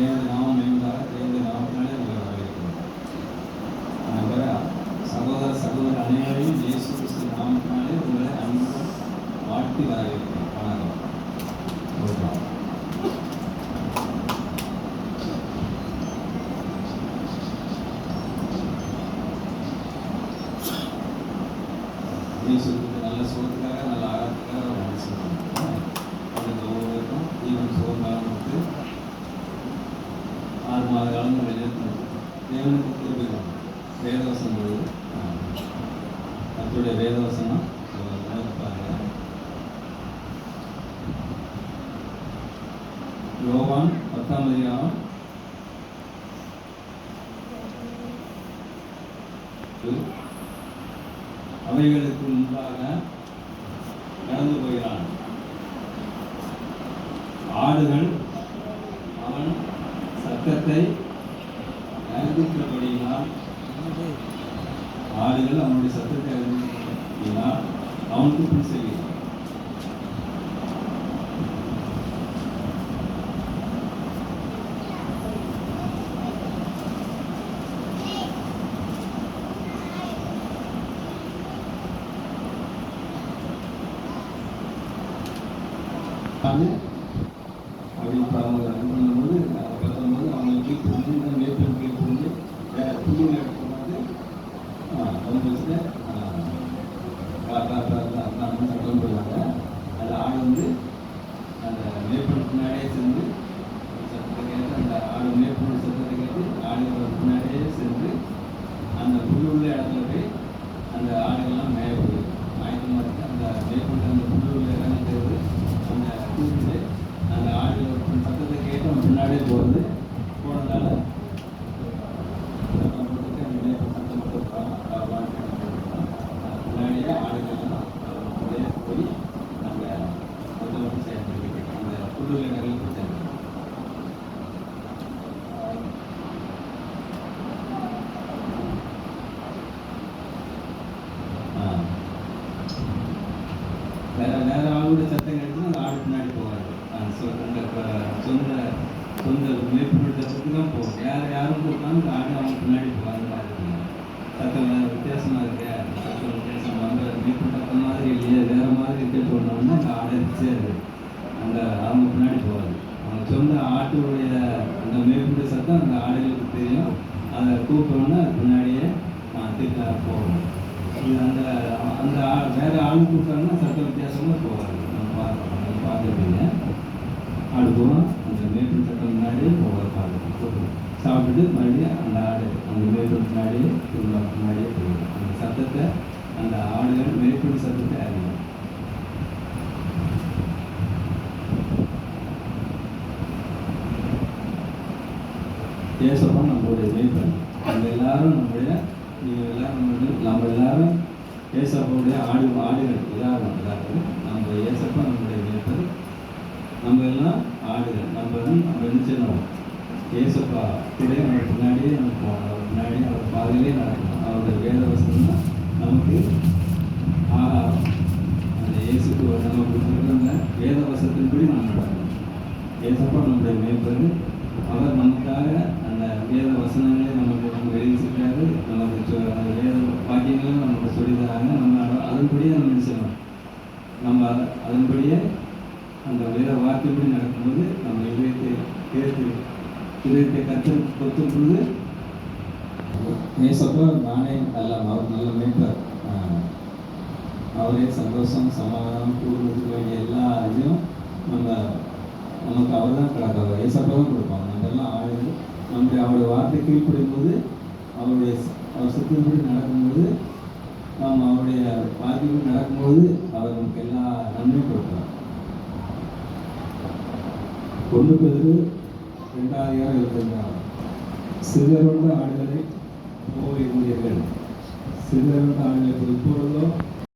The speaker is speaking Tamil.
தேவனுடைய நாமம் மேம்படாக தேவனுடைய நாமத்தினாலே உங்களை வரவேற்கிறோம். சகோதர சகோதர அனைவரையும் இயேசு கிறிஸ்து நாமத்தினாலே உங்களை அன்புடன் வாழ்த்தி வரவேற்கிறோம். வணக்கம். இயேசு நல்ல சுகத்துக்காக நல்ல ஆரோக்கியத்துக்காக ஒரு மனுஷன் ஒவ்வொருவருக்கும் ஈவன் சுகமாக கொடுத்து 6 மாத காலம் வெளியேற்றணும். தேவனுக்கு திருப்பிடும் வேதவசனம் பொழுது கர்த்தருடைய வேதவசனம் பாருங்க. யோவான் 10ஆம் அதிகாரம் அவைகளுக்கு முன்பாக கடந்து போகிறான். ஆடுகள் அவன் சத்தத்தை அறிந்திருக்கிறபடியினால் ஆடுகள் அவனுடைய சத்தத்தை அறிந்திருக்கிறபடியினால் அவனுக்கு பின் செய்கிறான். அப்படின்னு பண்ணும்போது பார்க்கும்போது அவங்களுக்கு புரிஞ்சு மேற்கொண்டு புரிஞ்சு புள்ளிங்க எடுக்கும்போது அவங்க வச்சுட்டு சட்டம் போடுவாங்க. அந்த ஆடு வந்து அந்த மேற்கொண்டு பின்னாடியே சென்று சத்தத்தை கேட்டு அந்த ஆடு மேற்கொண்டு சத்தத்தை கேட்டு ஆடுகளோட பின்னாடியே சென்று அந்த புல்லுள்ள இடத்துல போய் அந்த ஆடுகள்லாம் மேய போகுது. ஆயத்தமாக இருக்குது. அந்த மேற்கொண்டு அந்த புல்லுள்ள இடம் தேர்வு அந்த கூப்பிட்டு அந்த ஆடுகளோட சத்தத்தை கேட்டு அவன் பின்னாடியே போகிறது. போனதால சத்தம் போட்டுட்டு அந்த மேற்கொண்டு சத்தம் போட்டுருப்பான். பின்னாடியே ஆடுகள்லாம் போய் அந்த சத்தம் சேர்ந்து அந்த புல்லுள்ள இடங்களுக்கு சேர்ந்து வேற ஆளோட சத்தம் கேட்டு அந்த ஆடு பின்னாடி போவாரு. சொந்த சொந்த மேற்கொண்டு சத்தத்துக்கு தான் போகும். யாரும் போட்டாலும் அந்த ஆடு அவங்க பின்னாடி போவாங்க. சத்தம் வேறு வித்தியாசமாக இருக்கு, சத்தம் வித்தியாசம் வந்து மேற்கொண்டு சத்தம் மாதிரி இல்லையே வேற மாதிரி இருக்க போனோம்னா அந்த ஆடை சேருது. அந்த அவங்க பின்னாடி போவாது. அவங்க சொந்த ஆட்டுடைய அந்த மேற்கொண்டு சத்தம் அந்த ஆடுகளுக்கு தெரியும். அதை கூப்பிட்டோன்னா அது பின்னாடியே திருப்பி போகணும். இது அந்த அந்த வேற ஆள் கூப்பிட்டாங்கன்னா சத்த வித்தியாசமாக போவாது. நம்ம பார்த்துருப்பீங்க. ஆடு போவோம் அந்த மேற்கொண்டு சத்தம் முன்னாடியே போவார். பார்த்து சாப்பிட்டுட்டு மறுபடியும் அந்த ஆடு அந்த மேற்கொண்டு முன்னாடியே முன்னாடியே போயிடும். அந்த சத்தத்தை அந்த ஆடுகள் மேற்கொண்டு சத்தத்தை அறியும். ஏசப்பா நம்மளுடைய மேய்ப்பன். நம்ம எல்லாரும் நம்முடைய நம்ம எல்லாரும் ஏசப்பாவுடைய ஆடுகள் எல்லாரும் நம்ம ஏசப்பா நம்முடைய மேய்ப்பன். நம்ம எல்லாம் ஆடுகள். நம்ம என்ன செய்யணும்? ஏசப்பா கூட நம்ம பின்னாடியே நம்ம போகணும். அவர் பின்னாடியே அவர் பாதையிலே நடக்கணும். அவருடைய வேத வசனம் தான் நமக்கு ஆகாரம். அந்த இயேசுக்கு நம்ம கொடுத்துருக்க வேத வசத்தின்படி நம்ம நடக்கணும். ஏசப்பா நம்முடைய மேய்ப்பன். அவர் நமக்காக அந்த வேத வசனங்களே நமக்கு எழுதிச்சிருக்காரு. நமக்கு அந்த வேத வாக்கியங்களும் நமக்கு சொல்லி தராங்க. நம்ம அதன்படியே நம்ம நினைச்சணும். நம்ம அதன்படியே அந்த வேத வாக்கியப்படி நடக்கும்போது நம்ம இதயத்தை கற்று கொத்தும் பொழுது ஏசப்பா நானே அவர் நல்ல மேய்ப்பர். அவரே சந்தோஷம் சமாதானம் கூடுதலுக்கு வேண்டிய எல்லா இதையும் நமக்கு அவர் தான் கிடக்காது. ஏசப்பா தான் கொடுப்பாங்க. நம்ம எல்லாம் ஆடுகள். அவருடைய வார்த்தை கீழ்ப்படும் போது அவர் சுத்தின்படி நடக்கும்போது நாம் அவருடைய வார்த்தைப்படி நடக்கும்போது அவர் நமக்கு எல்லா நன்மையும் கொடுக்கிறார். 1 பேதுரு 2:25 சிதறுண்ட ஆடுகளை போய் ஊழியர்கள். சிதறுண்ட ஆடுகளை இப்பொழுதோ